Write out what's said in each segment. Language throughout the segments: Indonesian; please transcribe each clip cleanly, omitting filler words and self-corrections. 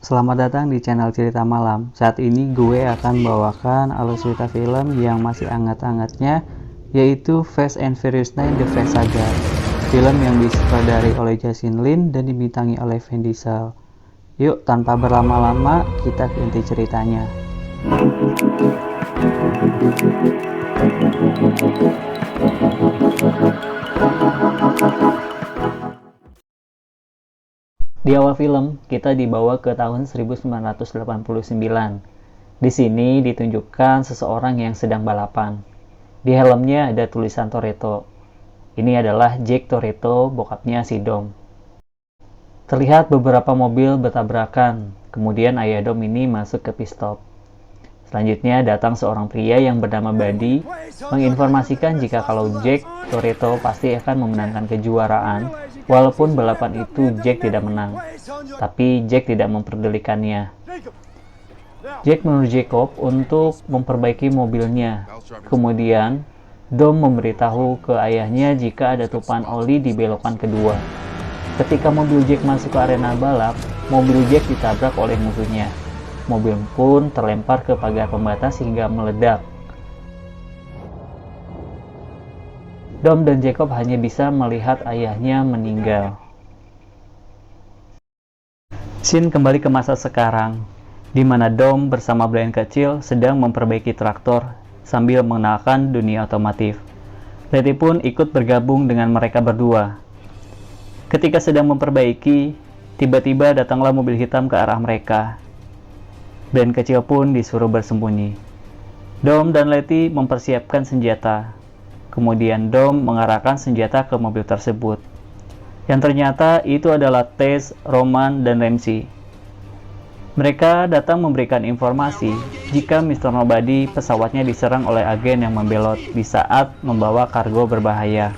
Selamat datang di channel Cerita Malam. Saat ini gue akan membawakan alur cerita film yang masih hangat-hangatnya, yaitu Fast and Furious 9 The Fast Saga. Film yang disutradari oleh Justin Lin dan dibintangi oleh Vin Diesel. Yuk, tanpa berlama-lama, kita ke inti ceritanya. Di awal film, kita dibawa ke tahun 1989. Di sini ditunjukkan seseorang yang sedang balapan. Di helmnya ada tulisan Toretto. Ini adalah Jack Toretto, bokapnya si Dom. Terlihat beberapa mobil bertabrakan, kemudian ayah Dom ini masuk ke pit stop. Selanjutnya datang seorang pria yang bernama Buddy, menginformasikan jika kalau Jack Toretto pasti akan memenangkan kejuaraan, walaupun balapan itu Jack tidak menang. Tapi Jack tidak memperdulikannya. Jack menuju Jacob untuk memperbaiki mobilnya. Kemudian, Dom memberitahu ke ayahnya jika ada tumpahan oli di belokan kedua. Ketika mobil Jack masuk ke arena balap, mobil Jack ditabrak oleh musuhnya. Mobil pun terlempar ke pagar pembatas hingga meledak. Dom dan Jacob hanya bisa melihat ayahnya meninggal. Scene kembali ke masa sekarang, di mana Dom bersama Brian kecil sedang memperbaiki traktor sambil mengenalkan dunia otomotif. Letty pun ikut bergabung dengan mereka berdua. Ketika sedang memperbaiki, tiba-tiba datanglah mobil hitam ke arah mereka. Brian kecil pun disuruh bersembunyi. Dom dan Letty mempersiapkan senjata. Kemudian Dom mengarahkan senjata ke mobil tersebut. Yang ternyata itu adalah Tess, Roman, dan Ramsey. Mereka datang memberikan informasi jika Mr. Nobody pesawatnya diserang oleh agen yang membelot di saat membawa kargo berbahaya.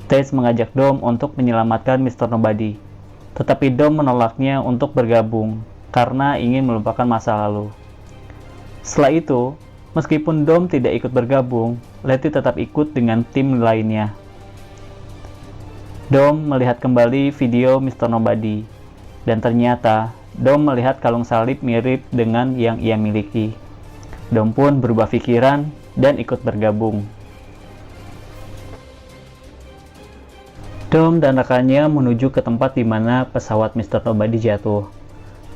Tess mengajak Dom untuk menyelamatkan Mr. Nobody, tetapi Dom menolaknya untuk bergabung karena ingin melupakan masa lalu. Setelah itu, meskipun Dom tidak ikut bergabung, Letty tetap ikut dengan tim lainnya. Dom melihat kembali video Mr. Nobody, dan ternyata Dom melihat kalung salib mirip dengan yang ia miliki. Dom pun berubah pikiran dan ikut bergabung. Dom dan rekannya menuju ke tempat di mana pesawat Mr. Nobody jatuh,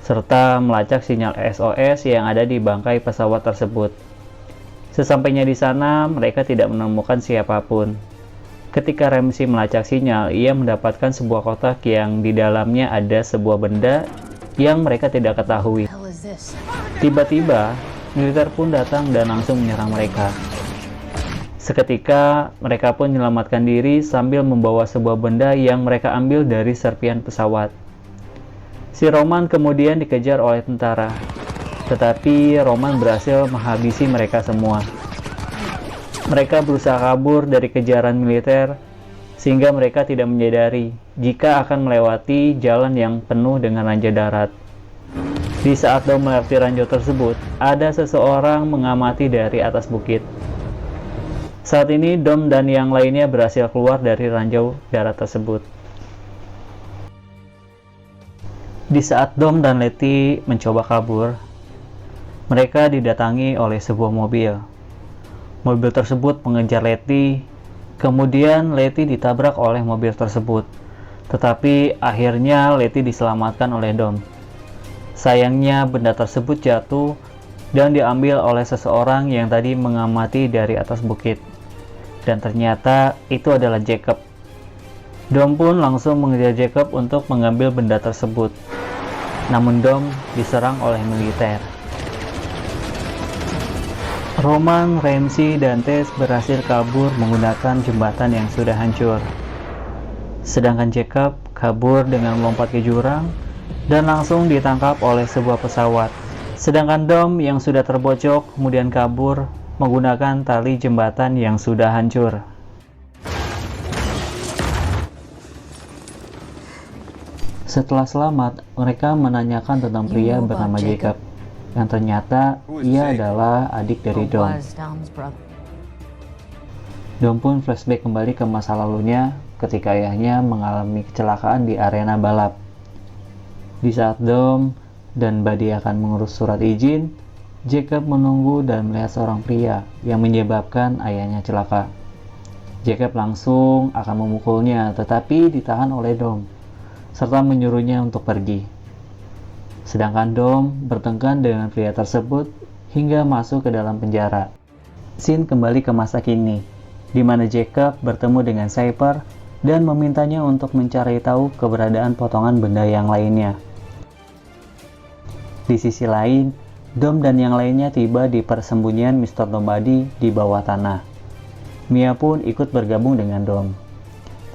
serta melacak sinyal SOS yang ada di bangkai pesawat tersebut. Sesampainya di sana, mereka tidak menemukan siapapun. Ketika Ramsey melacak sinyal, ia mendapatkan sebuah kotak yang di dalamnya ada sebuah benda yang mereka tidak ketahui. Tiba-tiba, militer pun datang dan langsung menyerang mereka. Seketika, mereka pun menyelamatkan diri sambil membawa sebuah benda yang mereka ambil dari serpihan pesawat. Si Roman kemudian dikejar oleh tentara, tetapi Roman berhasil menghabisi mereka semua. Mereka berusaha kabur dari kejaran militer, sehingga mereka tidak menyadari jika akan melewati jalan yang penuh dengan ranjau darat. Di saat Dom melewati ranjau tersebut, ada seseorang mengamati dari atas bukit. Saat ini Dom dan yang lainnya berhasil keluar dari ranjau darat tersebut. Di saat Dom dan Letty mencoba kabur, mereka didatangi oleh sebuah mobil. Mobil tersebut mengejar Letty, kemudian Letty ditabrak oleh mobil tersebut. Tetapi akhirnya Letty diselamatkan oleh Dom. Sayangnya benda tersebut jatuh dan diambil oleh seseorang yang tadi mengamati dari atas bukit. Dan ternyata itu adalah Jacob. Dom pun langsung mengejar Jacob untuk mengambil benda tersebut. Namun Dom diserang oleh militer. Roman, Ramsey, dan Tess berhasil kabur menggunakan jembatan yang sudah hancur. Sedangkan Jacob kabur dengan melompat ke jurang dan langsung ditangkap oleh sebuah pesawat. Sedangkan Dom yang sudah terbocok kemudian kabur menggunakan tali jembatan yang sudah hancur. Setelah selamat, mereka menanyakan tentang pria bernama Jacob, yang ternyata ia adalah adik dari Dom. Dom pun flashback kembali ke masa lalunya ketika ayahnya mengalami kecelakaan di arena balap. Di saat Dom dan Buddy akan mengurus surat izin, Jacob menunggu dan melihat seorang pria yang menyebabkan ayahnya celaka. Jacob langsung akan memukulnya, tetapi ditahan oleh Dom, serta menyuruhnya untuk pergi. Sedangkan Dom bertengkar dengan pria tersebut hingga masuk ke dalam penjara. Scene kembali ke masa kini, di mana Jacob bertemu dengan Cypher dan memintanya untuk mencari tahu keberadaan potongan benda yang lainnya. Di sisi lain, Dom dan yang lainnya tiba di persembunyian Mr. Nobody di bawah tanah. Mia pun ikut bergabung dengan Dom.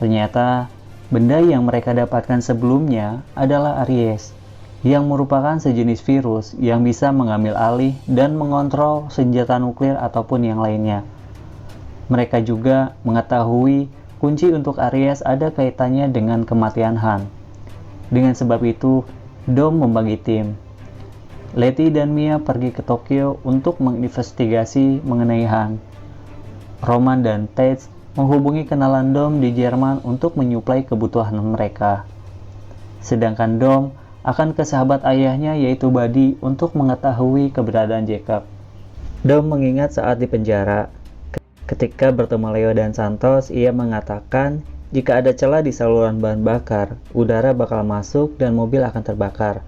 Ternyata, benda yang mereka dapatkan sebelumnya adalah Aries, yang merupakan sejenis virus yang bisa mengambil alih dan mengontrol senjata nuklir ataupun yang lainnya. Mereka juga mengetahui kunci untuk Aries ada kaitannya dengan kematian Han. Dengan sebab itu, Dom membagi tim. Letty dan Mia pergi ke Tokyo untuk menginvestigasi mengenai Han. Roman dan Tate menghubungi kenalan Dom di Jerman untuk menyuplai kebutuhan mereka. Sedangkan Dom akan ke sahabat ayahnya yaitu Buddy untuk mengetahui keberadaan Jacob. Dom mengingat saat di penjara, ketika bertemu Leo dan Santos, ia mengatakan jika ada celah di saluran bahan bakar, udara bakal masuk dan mobil akan terbakar.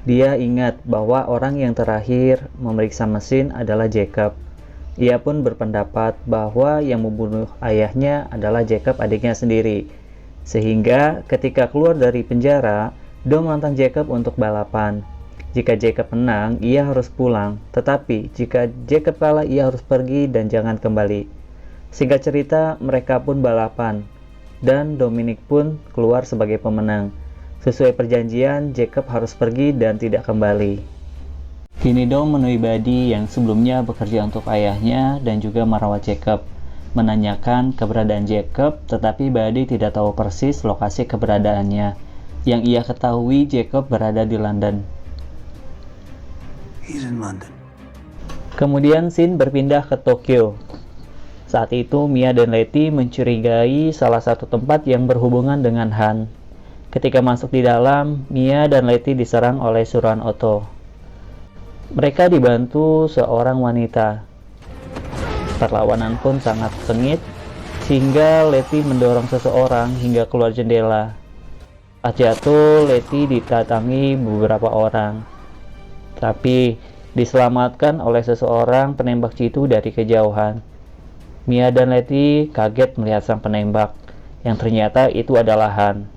Dia ingat bahwa orang yang terakhir memeriksa mesin adalah Jacob. Ia pun berpendapat bahwa yang membunuh ayahnya adalah Jacob, adiknya sendiri. Sehingga ketika keluar dari penjara, Dom menantang Jacob untuk balapan. Jika Jacob menang, ia harus pulang. Tetapi jika Jacob kalah, ia harus pergi dan jangan kembali. Singkat cerita, mereka pun balapan. Dan Dominic pun keluar sebagai pemenang. Sesuai perjanjian, Jacob harus pergi dan tidak kembali. Kini Dom menemui Buddy yang sebelumnya bekerja untuk ayahnya dan juga merawat Jacob. Menanyakan keberadaan Jacob, tetapi Buddy tidak tahu persis lokasi keberadaannya. Yang ia ketahui, Jacob berada di London. He's in London. Kemudian scene berpindah ke Tokyo. Saat itu Mia dan Letty mencurigai salah satu tempat yang berhubungan dengan Han. Ketika masuk di dalam, Mia dan Letty diserang oleh suruhan Otto. Mereka dibantu seorang wanita. Perlawanan pun sangat sengit, sehingga Letty mendorong seseorang hingga keluar jendela. Pas jatuh, Letty ditatangi beberapa orang, tapi diselamatkan oleh seseorang penembak jitu dari kejauhan. Mia dan Letty kaget melihat sang penembak, yang ternyata itu adalah Han,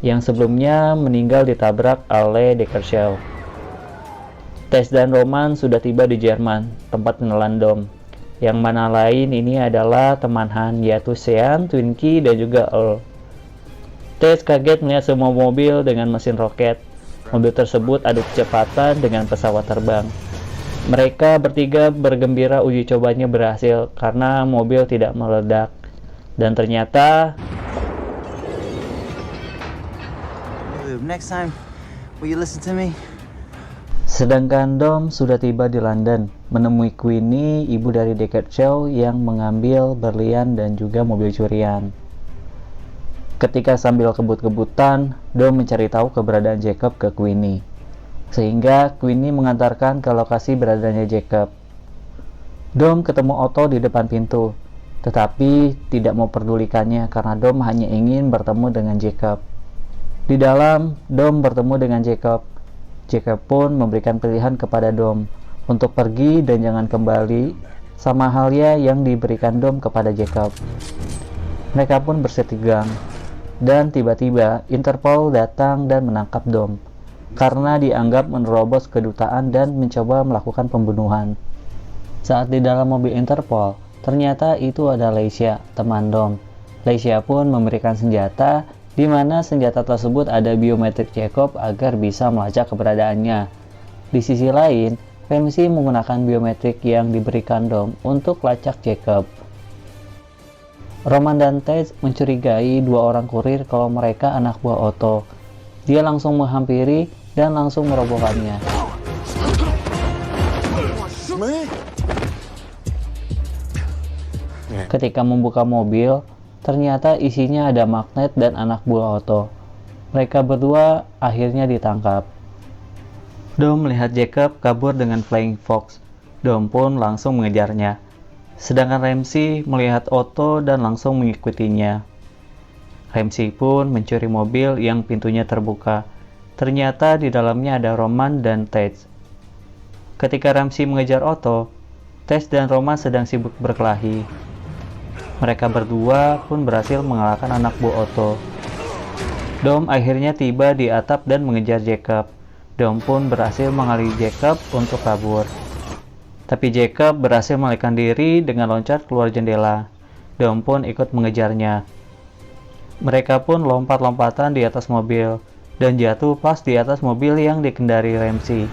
yang sebelumnya meninggal ditabrak oleh Deckershaw. Tess dan Roman sudah tiba di Jerman, tempat kenalan Dom. Yang mana lain ini adalah teman Han, yaitu Sean, Twinkie, dan juga Earl. Tess kaget melihat semua mobil dengan mesin roket. Mobil tersebut adu kecepatan dengan pesawat terbang. Mereka bertiga bergembira uji cobanya berhasil karena mobil tidak meledak. Dan ternyata... Next time, will you listen to me? Sedangkan Dom sudah tiba di London, menemui Queenie, ibu dari Deckershaw yang mengambil berlian dan juga mobil curian. Ketika sambil kebut-kebutan, Dom mencari tahu keberadaan Jacob ke Queenie. Sehingga Queenie mengantarkan ke lokasi beradanya Jacob. Dom ketemu Otto di depan pintu, tetapi tidak mau pedulikannya karena Dom hanya ingin bertemu dengan Jacob. Di dalam, Dom bertemu dengan Jacob. Jacob pun memberikan pilihan kepada Dom untuk pergi dan jangan kembali, sama halnya yang diberikan Dom kepada Jacob. Mereka pun bersitegang, dan tiba-tiba Interpol datang dan menangkap Dom karena dianggap menerobos kedutaan dan mencoba melakukan pembunuhan. Saat di dalam mobil Interpol, ternyata itu adalah Leisha, teman Dom. Leisha pun memberikan senjata, di mana senjata tersebut ada biometrik Jacob agar bisa melacak keberadaannya. Di sisi lain, Ramsey menggunakan biometrik yang diberikan Dom untuk lacak Jacob. Roman dan Tate mencurigai dua orang kurir kalau mereka anak buah Otto. Dia langsung menghampiri dan langsung merobohkannya. Ketika membuka mobil, ternyata isinya ada Magnet dan anak buah Otto. Mereka berdua akhirnya ditangkap. Dom melihat Jacob kabur dengan Flying Fox. Dom pun langsung mengejarnya. Sedangkan Ramsey melihat Otto dan langsung mengikutinya. Ramsey pun mencuri mobil yang pintunya terbuka. Ternyata di dalamnya ada Roman dan Tej. Ketika Ramsey mengejar Otto, Tej dan Roman sedang sibuk berkelahi. Mereka berdua pun berhasil mengalahkan anak buah Otto. Dom akhirnya tiba di atap dan mengejar Jacob. Dom pun berhasil menghalangi Jacob untuk kabur. Tapi Jacob berhasil melarikan diri dengan loncat keluar jendela. Dom pun ikut mengejarnya. Mereka pun lompat-lompatan di atas mobil dan jatuh pas di atas mobil yang dikendari Ramsey.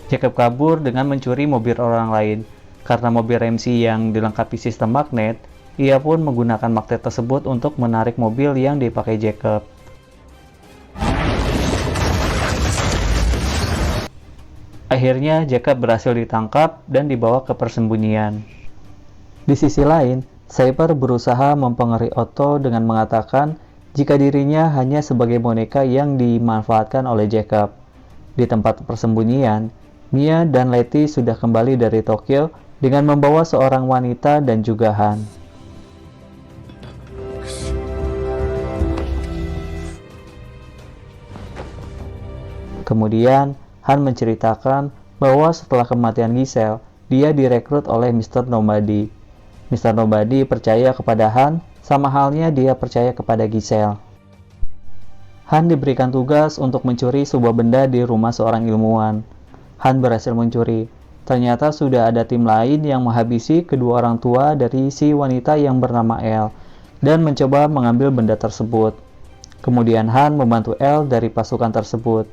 Jacob kabur dengan mencuri mobil orang lain. Karena mobil Ramsey yang dilengkapi sistem magnet, ia pun menggunakan magnet tersebut untuk menarik mobil yang dipakai Jacob. Akhirnya Jacob berhasil ditangkap dan dibawa ke persembunyian. Di sisi lain, Cypher berusaha mempengaruhi Otto dengan mengatakan jika dirinya hanya sebagai boneka yang dimanfaatkan oleh Jacob. Di tempat persembunyian, Mia dan Letty sudah kembali dari Tokyo dengan membawa seorang wanita dan juga Han. Kemudian, Han menceritakan bahwa setelah kematian Giselle, dia direkrut oleh Mr. Nobody. Mr. Nobody percaya kepada Han, sama halnya dia percaya kepada Giselle. Han diberikan tugas untuk mencuri sebuah benda di rumah seorang ilmuwan. Han berhasil mencuri. Ternyata sudah ada tim lain yang menghabisi kedua orang tua dari si wanita yang bernama Elle dan mencoba mengambil benda tersebut. Kemudian Han membantu Elle dari pasukan tersebut.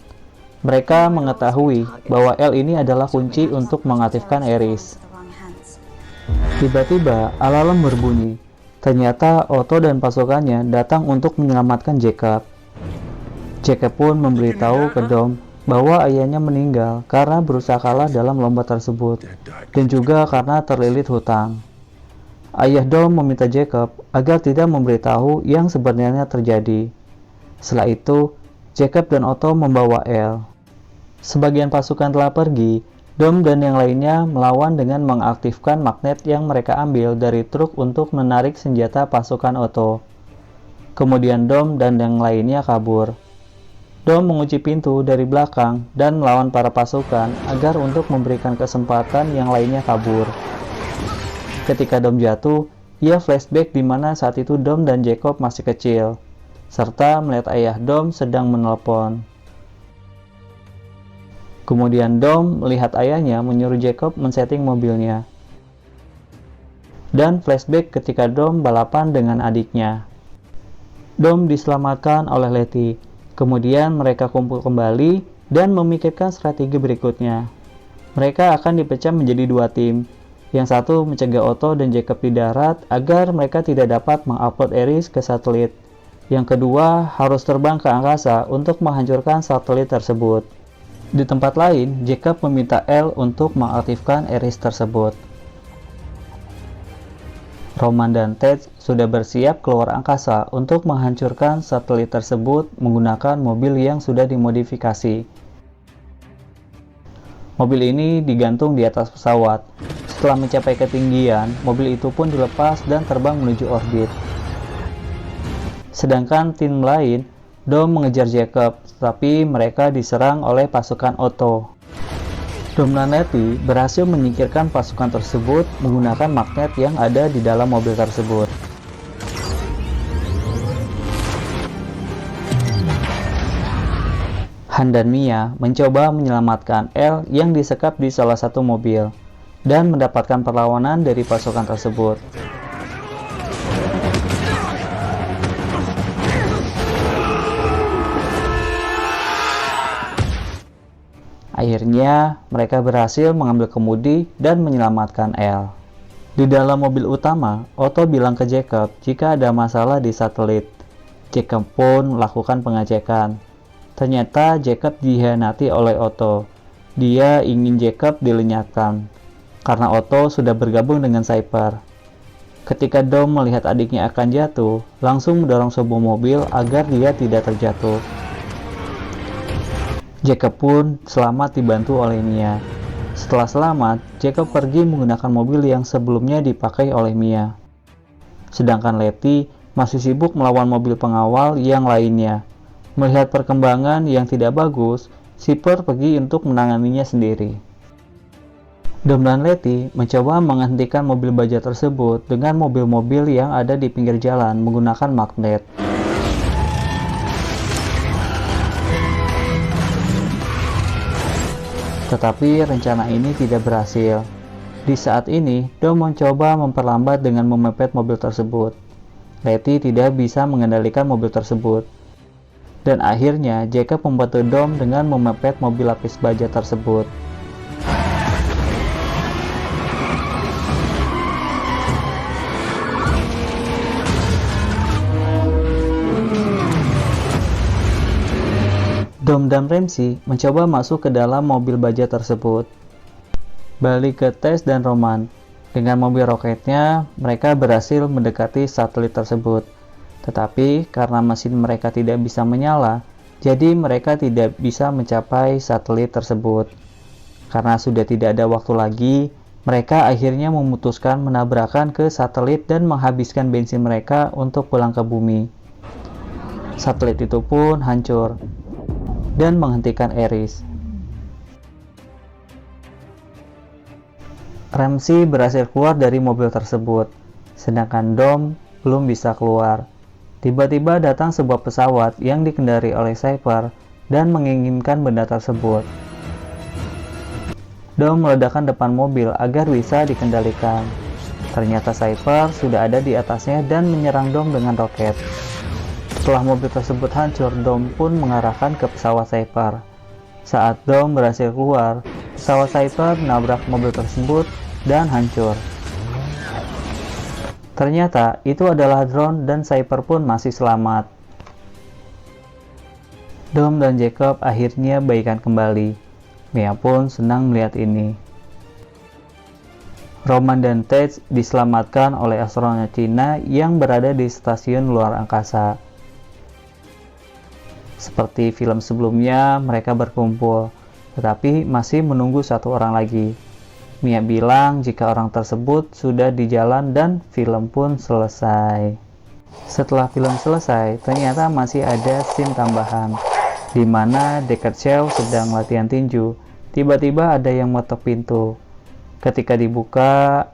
Mereka mengetahui bahwa L ini adalah kunci untuk mengaktifkan Eris. Tiba-tiba alarm berbunyi. Ternyata Otto dan pasukannya datang untuk menyelamatkan Jacob. Jacob pun memberitahu ke Dom bahwa ayahnya meninggal karena berusaha kalah dalam lomba tersebut dan juga karena terlilit hutang. Ayah Dom meminta Jacob agar tidak memberitahu yang sebenarnya terjadi. Setelah itu, Jacob dan Otto membawa L. Sebagian pasukan telah pergi, Dom dan yang lainnya melawan dengan mengaktifkan magnet yang mereka ambil dari truk untuk menarik senjata pasukan Otto. Kemudian Dom dan yang lainnya kabur. Dom mengunci pintu dari belakang dan melawan para pasukan agar untuk memberikan kesempatan yang lainnya kabur. Ketika Dom jatuh, ia flashback di mana saat itu Dom dan Jacob masih kecil, serta melihat ayah Dom sedang menelpon. Kemudian Dom melihat ayahnya menyuruh Jacob men-setting mobilnya. Dan flashback ketika Dom balapan dengan adiknya. Dom diselamatkan oleh Letty. Kemudian mereka kumpul kembali dan memikirkan strategi berikutnya. Mereka akan dipecah menjadi dua tim. Yang satu mencegah Otto dan Jacob di darat agar mereka tidak dapat mengupload Eris ke satelit. Yang kedua harus terbang ke angkasa untuk menghancurkan satelit tersebut. Di tempat lain, Jacob meminta L untuk mengaktifkan Eris tersebut. Roman dan Tej sudah bersiap keluar angkasa untuk menghancurkan satelit tersebut menggunakan mobil yang sudah dimodifikasi. Mobil ini digantung di atas pesawat. Setelah mencapai ketinggian, mobil itu pun dilepas dan terbang menuju orbit. Sedangkan tim lain, Dom mengejar Jacob, tapi mereka diserang oleh pasukan Otto. Dom dan Letty berhasil menyingkirkan pasukan tersebut menggunakan magnet yang ada di dalam mobil tersebut. Han dan Mia mencoba menyelamatkan L yang disekap di salah satu mobil dan mendapatkan perlawanan dari pasukan tersebut. Akhirnya, mereka berhasil mengambil kemudi dan menyelamatkan L. Di dalam mobil utama, Otto bilang ke Jacob jika ada masalah di satelit. Jacob pun melakukan pengecekan. Ternyata Jacob dikhianati oleh Otto. Dia ingin Jacob dilenyapkan, karena Otto sudah bergabung dengan Cypher. Ketika Dom melihat adiknya akan jatuh, langsung mendorong sebuah mobil agar dia tidak terjatuh. Jacob pun selamat dibantu oleh Mia. Setelah selamat, Jacob pergi menggunakan mobil yang sebelumnya dipakai oleh Mia. Sedangkan Letty masih sibuk melawan mobil pengawal yang lainnya. Melihat perkembangan yang tidak bagus, Zipper pergi untuk menanganinya sendiri. Dom dan Letty mencoba menghentikan mobil baja tersebut dengan mobil-mobil yang ada di pinggir jalan menggunakan magnet. Tetapi rencana ini tidak berhasil. Di saat ini, Dom mencoba memperlambat dengan memepet mobil tersebut. Letty tidak bisa mengendalikan mobil tersebut. Dan akhirnya, Jacob membantu Dom dengan memepet mobil lapis baja tersebut. Dom dan Ramsey mencoba masuk ke dalam mobil baja tersebut. Balik ke Tess dan Roman. Dengan mobil roketnya, mereka berhasil mendekati satelit tersebut. Tetapi karena mesin mereka tidak bisa menyala, jadi mereka tidak bisa mencapai satelit tersebut. Karena sudah tidak ada waktu lagi, mereka akhirnya memutuskan menabrakkan ke satelit dan menghabiskan bensin mereka untuk pulang ke bumi. Satelit itu pun hancur dan menghentikan Eris. Ramsey berhasil keluar dari mobil tersebut, sedangkan Dom belum bisa keluar. Tiba-tiba datang sebuah pesawat yang dikendari oleh Cypher dan menginginkan benda tersebut. Dom meledakkan depan mobil agar bisa dikendalikan. Ternyata Cypher sudah ada di atasnya dan menyerang Dom dengan roket. Setelah mobil tersebut hancur, Dom pun mengarahkan ke pesawat Cypher. Saat Dom berhasil keluar, pesawat Cypher menabrak mobil tersebut dan hancur. Ternyata itu adalah drone dan Cypher pun masih selamat. Dom dan Jacob akhirnya baikan kembali. Mia pun senang melihat ini. Roman dan Tess diselamatkan oleh astronot Cina yang berada di stasiun luar angkasa. Seperti film sebelumnya, mereka berkumpul, tetapi masih menunggu satu orang lagi. Mia bilang jika orang tersebut sudah di jalan dan film pun selesai. Setelah film selesai, ternyata masih ada scene tambahan, di mana Deckard Shaw sedang latihan tinju. Tiba-tiba ada yang mengetok pintu. Ketika dibuka,